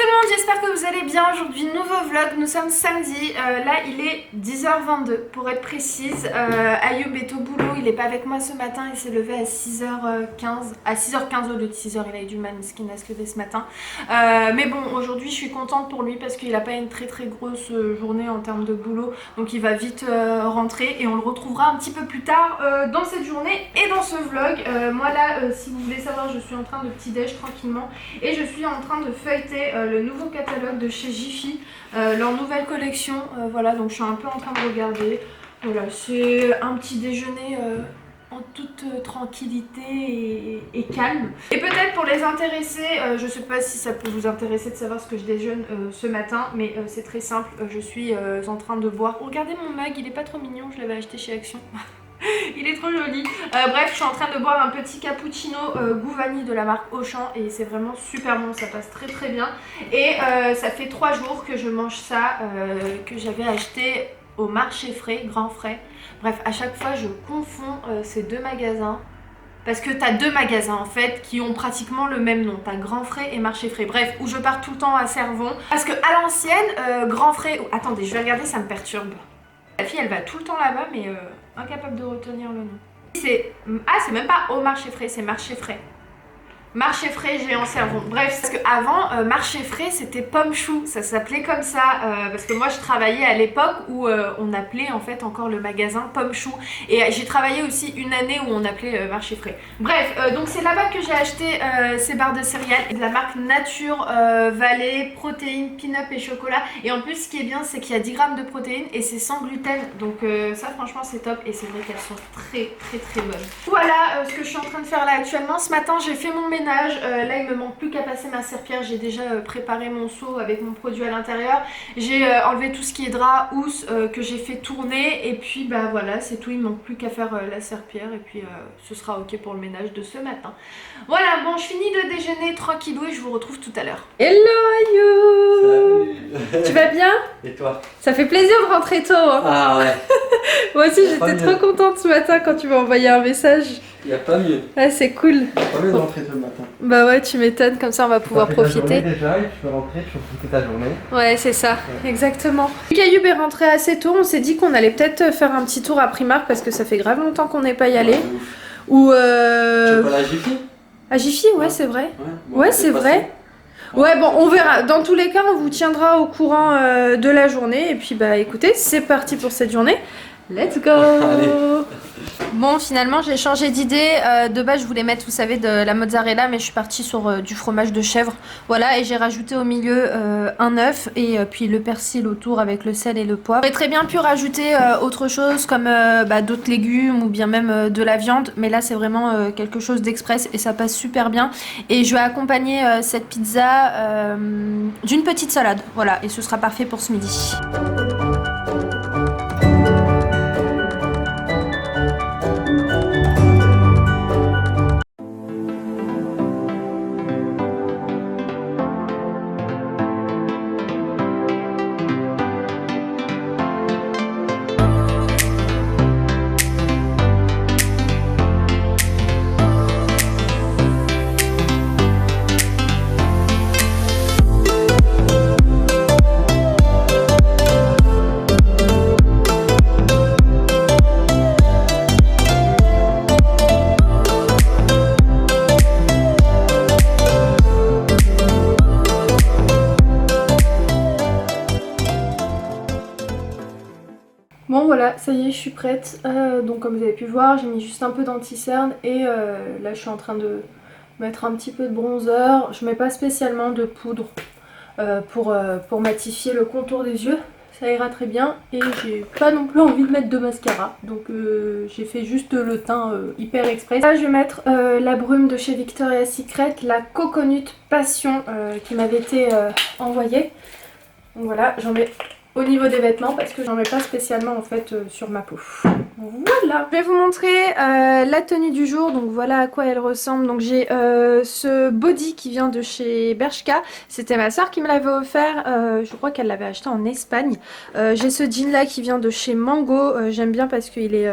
tout le monde, j'espère que vous allez bien. Aujourd'hui, nouveau vlog, nous sommes samedi, là il est 10h22 pour être précise. Ayoub est au boulot, il n'est pas avec moi ce matin, il s'est levé à 6h15, à 6h15 au lieu de 6h, il a eu du mal, ce qu'il n'a se lever ce matin. Mais bon, aujourd'hui je suis contente pour lui parce qu'il n'a pas une très grosse journée en termes de boulot, donc il va vite rentrer et on le retrouvera un petit peu plus tard dans cette journée et dans ce vlog. Moi là, si vous voulez savoir, je suis en train de petit-déj tranquillement et je suis en train de feuilleter le nouveau catalogue de chez Jiffy, leur nouvelle collection, voilà, donc je suis un peu en train de regarder. Voilà, c'est un petit déjeuner en toute tranquillité et calme. Et peut-être pour les intéresser, je sais pas si ça peut vous intéresser de savoir ce que je déjeune ce matin, mais c'est très simple, je suis en train de boire. Regardez mon mug, il est pas trop mignon, je l'avais acheté chez Action. Il est trop joli. Bref, je suis en train de boire un petit cappuccino goût vanille de la marque Auchan et c'est vraiment super bon, ça passe très bien. Et ça fait 3 jours que je mange ça, que j'avais acheté au marché frais, grand frais. Bref, à chaque fois je confonds ces deux magasins. Parce que t'as deux magasins en fait qui ont pratiquement le même nom. T'as Grand Frais et Marché Frais. Bref, où je pars tout le temps à Cervon. Parce que à l'ancienne, Grand Frais... Oh, attendez, je vais regarder, ça me perturbe. La fille elle va tout le temps là-bas mais incapable de retenir le nom. C'est... Ah, c'est même pas au Marché Frais, c'est Marché Frais. Marché Frais Géant Cervon. Bref, parce qu'avant, Marché Frais c'était Pomme Chou, ça s'appelait comme ça, parce que moi je travaillais à l'époque où on appelait en fait encore le magasin Pomme Chou. Et j'ai travaillé aussi une année où on appelait Marché Frais. Bref, donc c'est là-bas que j'ai acheté ces barres de céréales de la marque Nature Vallée, protéines, pin-up et chocolat. Et en plus ce qui est bien c'est qu'il y a 10 grammes de protéines et c'est sans gluten. Donc ça franchement c'est top et c'est vrai qu'elles sont très bonnes. Voilà ce que je suis en train de faire là actuellement. Ce matin j'ai fait mon ménage. Là il me manque plus qu'à passer ma serpillière, j'ai déjà préparé mon seau avec mon produit à l'intérieur, j'ai enlevé tout ce qui est drap, housse que j'ai fait tourner et puis bah voilà c'est tout, il me manque plus qu'à faire la serpillière et puis ce sera ok pour le ménage de ce matin. Voilà, bon je finis de déjeuner tranquillou et je vous retrouve tout à l'heure. Hello Ayoub. Salut. Tu vas bien? Et toi? Ça fait plaisir de rentrer tôt hein. Ah ouais. Moi aussi j'étais trop contente ce matin quand tu m'as envoyé un message. Il n'y a pas mieux. Ouais, c'est cool. Il n'y a pas mieux de rentrer tôt le matin. Bah ouais, tu m'étonnes, comme ça on va pouvoir profiter. Déjà, et tu peux rentrer, tu peux profiter ta journée. Ouais, c'est ça, ouais. Exactement. Ayoub est rentré assez tôt, on s'est dit qu'on allait peut-être faire un petit tour à Primark parce que ça fait grave longtemps qu'on n'est pas y allé. Ou Tu veux pas la Jiffy? À Jiffy, ouais, c'est vrai. Bon, ouais, c'est vrai. Ouais, bon, on verra. Dans tous les cas, on vous tiendra au courant de la journée. Et puis, bah écoutez, c'est parti pour cette journée. Let's go. Bon, finalement, j'ai changé d'idée. De base, je voulais mettre, vous savez, de la mozzarella, mais je suis partie sur du fromage de chèvre. Voilà, et j'ai rajouté au milieu un œuf et puis le persil autour avec le sel et le poivre. J'aurais très bien pu rajouter autre chose comme d'autres légumes ou bien même de la viande, mais là, c'est vraiment quelque chose d'express et ça passe super bien. Et je vais accompagner cette pizza d'une petite salade. Voilà, et ce sera parfait pour ce midi. Bon voilà, ça y est, je suis prête. Donc comme vous avez pu voir, j'ai mis juste un peu d'anti-cerne et là je suis en train de mettre un petit peu de bronzer. Je mets pas spécialement de poudre pour matifier le contour des yeux. Ça ira très bien et j'ai pas non plus envie de mettre de mascara. Donc j'ai fait juste le teint hyper express. Là je vais mettre la brume de chez Victoria's Secret, la Coconut Passion qui m'avait été envoyée. Donc voilà, j'en mets au niveau des vêtements parce que j'en mets pas spécialement en fait sur ma peau. Voilà. Je vais vous montrer la tenue du jour, donc voilà à quoi elle ressemble. Donc j'ai ce body qui vient de chez Bershka, c'était ma soeur qui me l'avait offert, je crois qu'elle l'avait acheté en Espagne. J'ai ce jean là qui vient de chez Mango, j'aime bien parce qu'il est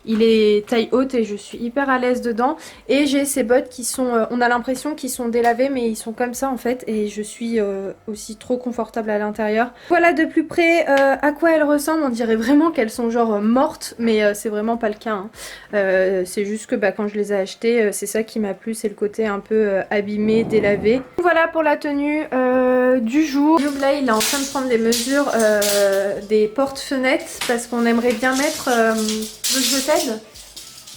Il est taille haute et je suis hyper à l'aise dedans. Et j'ai ces bottes qui sont, on a l'impression qu'ils sont délavés mais ils sont comme ça en fait. Et je suis aussi trop confortable à l'intérieur. Voilà de plus près à quoi elles ressemblent. On dirait vraiment qu'elles sont genre mortes mais c'est vraiment pas le cas. Hein. C'est juste que quand je les ai achetées, c'est ça qui m'a plu. C'est le côté un peu abîmé, délavé. Voilà pour la tenue du jour. Là il est en train de prendre les mesures des portes-fenêtres parce qu'on aimerait bien mettre... veux que je t'aide?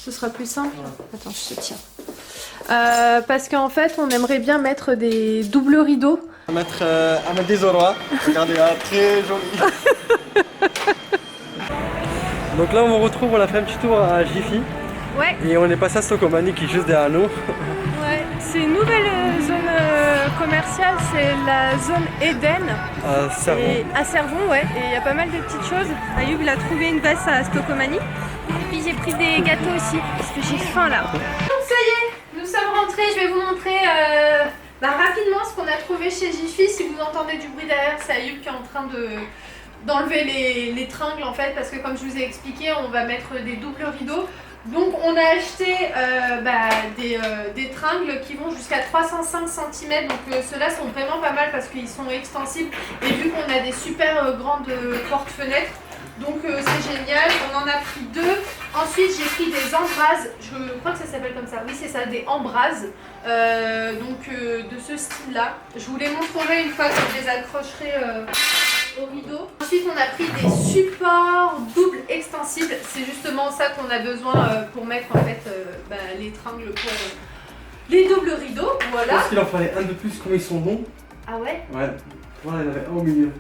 Ce sera plus simple. Attends, je te tiens. Parce qu'en fait, on aimerait bien mettre des doubles rideaux. On va mettre des orois. Regardez là, très joli. Donc là, on vous retrouve, on a fait un petit tour à Jiffy. Ouais. Et on est passé à Stokomani qui est juste derrière nous. Ouais, c'est une nouvelle zone commerciale, c'est la zone Eden. À Servon. À Servon, ouais. Et il y a pas mal de petites choses. Ayoub, il a trouvé une basse à Stokomani. Et puis j'ai pris des gâteaux aussi, parce que j'ai faim là. Donc ça y est, nous sommes rentrés. Je vais vous montrer rapidement ce qu'on a trouvé chez Jiffy. Si vous entendez du bruit derrière, c'est Ayoub qui est en train d'enlever les tringles en fait, parce que comme je vous ai expliqué, on va mettre des doubles rideaux. Donc on a acheté des tringles qui vont jusqu'à 305 cm, donc ceux-là sont vraiment pas mal parce qu'ils sont extensibles et vu qu'on a des super grandes portes-fenêtres, donc c'est génial. On en a pris 2. Ensuite j'ai pris des embrases, je crois que ça s'appelle comme ça, oui c'est ça, des embrases, de ce style-là. Je vous les montrerai une fois que je les accrocherai au rideau. Ensuite on a pris des supports doubles extensibles, c'est justement ça qu'on a besoin pour mettre en fait les tringles pour les doubles rideaux, voilà. Je pense qu'il en fallait un de plus, comme ils sont bons. Ah ouais? Ouais, voilà, il y en avait un au milieu.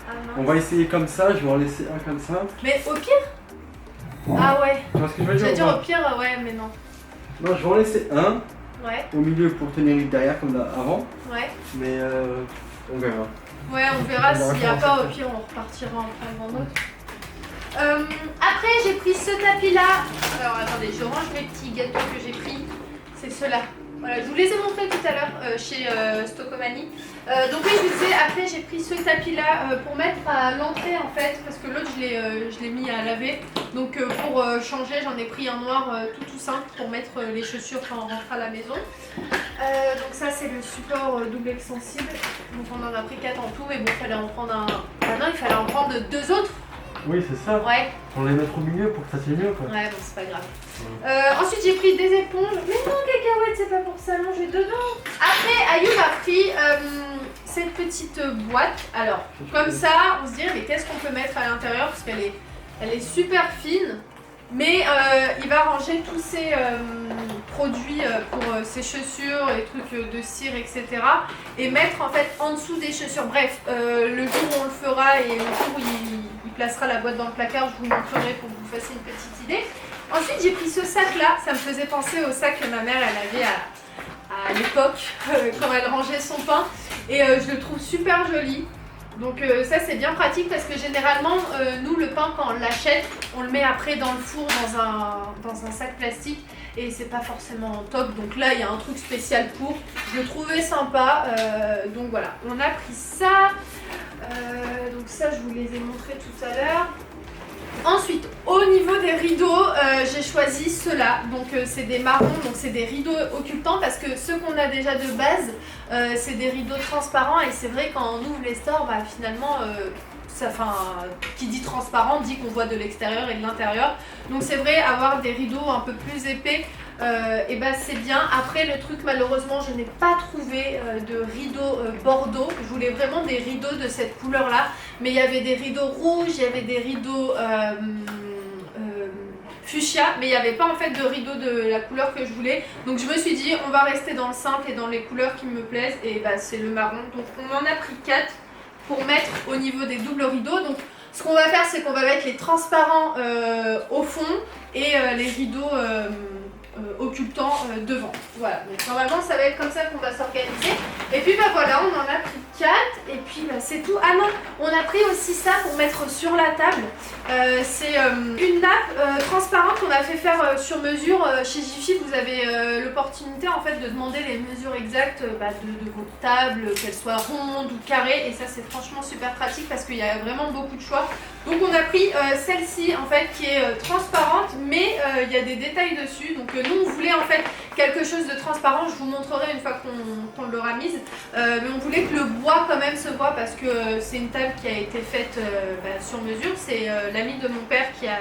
Ah non. On va essayer comme ça, je vais en laisser un comme ça. Mais au pire? Ah ouais. Tu vois ce que je veux dire? J'allais dire au pire, ouais mais non. Non, je vais en laisser un Ouais. au milieu pour tenir le derrière comme avant. Ouais. Mais on verra. Ouais, on verra s'il n'y a pas, au pire on repartira en prendre un autre. Après j'ai pris ce tapis là. Alors attendez, je range mes petits gâteaux que j'ai pris. C'est ceux-là. Voilà, je vous les ai montrés tout à l'heure chez Stokomani. Donc oui, je vous disais, après j'ai pris ce tapis là pour mettre à l'entrée en fait, parce que l'autre je l'ai mis à laver. Donc pour changer, j'en ai pris un noir tout simple pour mettre les chaussures quand on rentre à la maison. Donc ça c'est le support double extensible. Donc on en a pris 4 en tout, mais bon, il fallait en prendre un. Ah non, il fallait en prendre 2 autres. Oui, c'est ça. Ouais. Pour les mettre au milieu pour que ça tienne mieux quoi. Ouais, bon, c'est pas grave. Ensuite, j'ai pris des éponges. Mais non, cacahuète, c'est pas pour s'allonger dedans. Après, Ayoub a pris cette petite boîte. Alors, comme ça, on se dirait, mais qu'est-ce qu'on peut mettre à l'intérieur? Parce qu'elle est super fine. Mais il va ranger tous ses produits pour ses chaussures, les trucs de cire, etc. Et mettre en fait en dessous des chaussures. Bref, le jour où on le fera et le jour où il placera la boîte dans le placard, je vous montrerai pour que vous fassiez une petite idée. Ensuite j'ai pris ce sac là, ça me faisait penser au sac que ma mère elle avait à l'époque quand elle rangeait son pain. Et je le trouve super joli. Donc ça c'est bien pratique parce que généralement nous le pain quand on l'achète on le met après dans le four dans un sac plastique et c'est pas forcément top, donc là il y a un truc spécial pour, je le trouvais sympa, donc voilà, on a pris ça, donc ça je vous les ai montrés tout à l'heure. Ensuite, au niveau des rideaux, j'ai choisi ceux-là. Donc c'est des marrons, donc c'est des rideaux occultants parce que ceux qu'on a déjà de base, c'est des rideaux transparents et c'est vrai quand on ouvre les stores, finalement, qui dit transparent dit qu'on voit de l'extérieur et de l'intérieur. Donc c'est vrai, avoir des rideaux un peu plus épais, c'est bien. Après le truc, malheureusement, je n'ai pas trouvé de rideaux bordeaux. Je voulais vraiment des rideaux de cette couleur-là. Mais il y avait des rideaux rouges, il y avait des rideaux fuchsia, mais il n'y avait pas en fait de rideaux de la couleur que je voulais. Donc je me suis dit, on va rester dans le simple et dans les couleurs qui me plaisent. Et c'est le marron. Donc on en a pris 4 pour mettre au niveau des doubles rideaux. Donc ce qu'on va faire, c'est qu'on va mettre les transparents au fond et les rideaux occultants devant. Voilà, donc normalement ça va être comme ça qu'on va s'organiser. Et puis voilà, on en a pris 4 et puis bah, c'est tout. Ah non, on a pris aussi ça pour mettre sur la table. C'est une nappe transparente qu'on a fait faire sur mesure. Chez Jiffy, vous avez l'opportunité en fait de demander les mesures exactes de votre table, qu'elle soit ronde ou carrée, et ça c'est franchement super pratique parce qu'il y a vraiment beaucoup de choix. Donc on a pris celle-ci en fait qui est transparente, mais il y a des détails dessus. Donc nous on voulait en fait quelque chose de transparent, je vous montrerai une fois qu'on l'aura mise, mais on voulait que le bois quand même se voit parce que c'est une table qui a été faite sur mesure. C'est l'ami de mon père qui a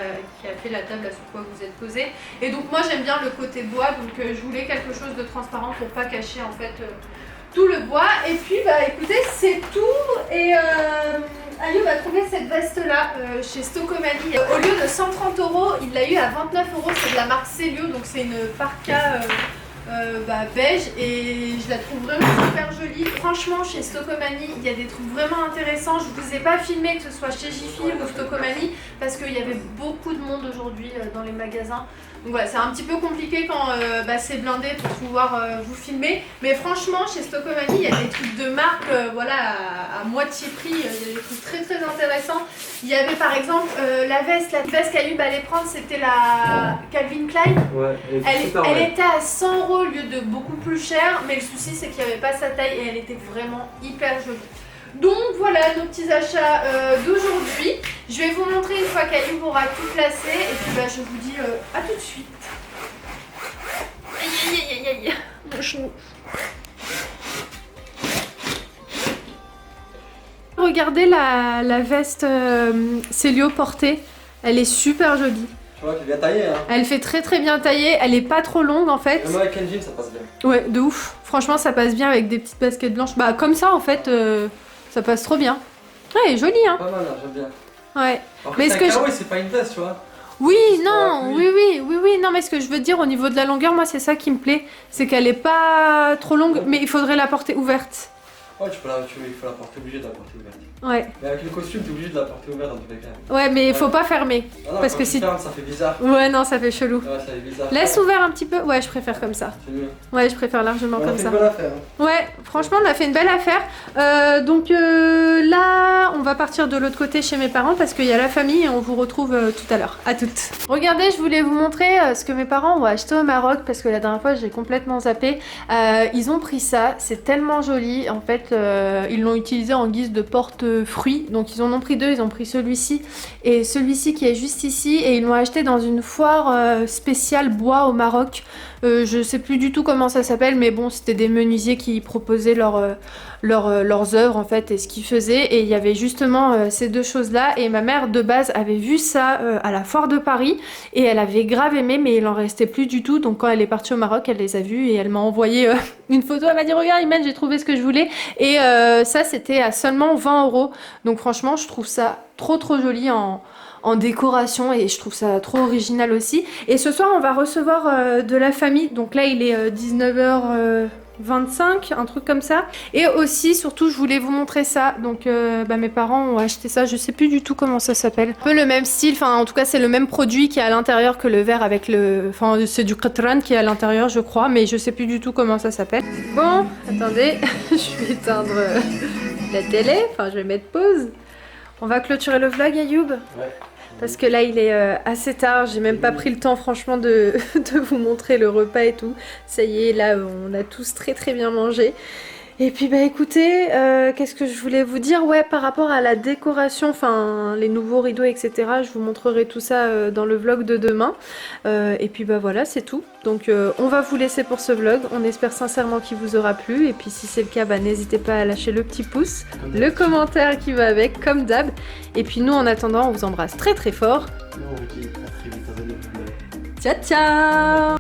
fait la table là sur quoi vous êtes posé, et donc moi j'aime bien le côté bois, donc je voulais quelque chose de transparent pour pas cacher en fait tout le bois. Et puis bah écoutez, c'est tout. Et Ayoub a trouvé cette veste là chez Stocomanie. Au lieu de 130 €, il l'a eu à 29 €. C'est de la marque Célio, donc c'est une parka beige, et je la trouve vraiment super jolie. Franchement, chez Stocomanie, il y a des trucs vraiment intéressants. Je vous ai pas filmé que ce soit chez Jiffy ou Stocomanie parce qu'il y avait beaucoup de monde aujourd'hui dans les magasins. Donc voilà, c'est un petit peu compliqué quand c'est blindé pour pouvoir vous filmer. Mais franchement, chez Stocomanie, il y a des trucs de marque à moitié prix. Il y a des trucs très très intéressants. Il y avait par exemple la veste qu'Ayoub allait prendre, c'était la Calvin Klein. Ouais, elle était à 100 € au lieu de beaucoup plus cher. Mais le souci, c'est qu'il n'y avait pas sa taille et elle était vraiment hyper jolie. Donc voilà nos petits achats d'aujourd'hui. Je vais vous montrer une fois qu'Ayoub aura tout placé, et puis je vous dis à tout de suite. Aïe aïe aïe aïe aïe, mon chou. Regardez la veste Célio portée, elle est super jolie. Tu vois, tu bien taillé hein. Elle fait très très bien taillée, elle est pas trop longue en fait. Même avec un jean ça passe bien. Ouais, de ouf. Franchement ça passe bien avec des petites baskets blanches. Bah comme ça en fait, ça passe trop bien. Ouais, elle est jolie hein. Pas mal, hein, j'aime bien. Ouais. Après, Mais c'est un carreau et c'est pas une veste, tu vois. Oui, non, oui, non, mais ce que je veux dire au niveau de la longueur, moi c'est ça qui me plaît, c'est qu'elle est pas trop longue, mais il faudrait la porter ouverte. Ouais, il faut la porter, obligé de la porter ouverte. Ouais. Mais avec le costume, t'es obligé de la porter ouverte dans tous les cas. Ouais, mais il faut pas fermer. Ah non, parce quand que tu si. fermes, ça fait bizarre. Ouais, non, ça fait chelou. Ouais, ça fait bizarre. Laisse ouvert un petit peu. Ouais, je préfère comme ça. C'est mieux. Ouais, je préfère largement comme ça. On a fait une bonne affaire. Hein. Ouais, franchement, on a fait une belle affaire. Donc là, on va partir de l'autre côté chez mes parents parce qu'il y a la famille et on vous retrouve tout à l'heure. À toutes. Regardez, je voulais vous montrer ce que mes parents ont acheté au Maroc parce que la dernière fois, j'ai complètement zappé. Ils ont pris ça, c'est tellement joli. En fait, ils l'ont utilisé en guise de porte-fruits. Donc ils en ont pris deux, ils ont pris celui-ci et celui-ci qui est juste ici, et ils l'ont acheté dans une foire spéciale bois au Maroc. Je sais plus du tout comment ça s'appelle, mais bon, c'était des menuisiers qui proposaient leurs œuvres en fait et ce qu'ils faisaient, et il y avait justement ces deux choses là, et ma mère de base avait vu ça à la foire de Paris et elle avait grave aimé, mais il en restait plus du tout. Donc quand elle est partie au Maroc, elle les a vus et elle m'a envoyé une photo. Elle m'a dit regarde Imen, j'ai trouvé ce que je voulais, et ça c'était à seulement 20 €. Donc franchement je trouve ça trop joli en décoration, et je trouve ça trop original aussi. Et ce soir on va recevoir de la famille, donc là il est 19h25, un truc comme ça. Et aussi surtout je voulais vous montrer ça, donc mes parents ont acheté ça, je sais plus du tout comment ça s'appelle, un peu le même style, enfin en tout cas c'est le même produit qui est à l'intérieur que le verre avec le, enfin c'est du Qatran qui est à l'intérieur je crois, mais je sais plus du tout comment ça s'appelle. Bon attendez, je vais éteindre la télé, enfin je vais mettre pause. On va clôturer le vlog Ayoub. Ouais. Parce que là il est assez tard, j'ai même pas pris le temps franchement de vous montrer le repas et tout. Ça y est, là on a tous très bien mangé. Et puis écoutez, qu'est-ce que je voulais vous dire? Ouais, par rapport à la décoration, enfin les nouveaux rideaux etc, je vous montrerai tout ça dans le vlog de demain. Et puis voilà, c'est tout. Donc on va vous laisser pour ce vlog, on espère sincèrement qu'il vous aura plu. Et puis si c'est le cas, n'hésitez pas à lâcher le petit pouce, le commentaire qui va avec, comme d'hab. Et puis nous en attendant, on vous embrasse très fort. On vous dit à très vite dans un nouveau vlog. Ciao ciao.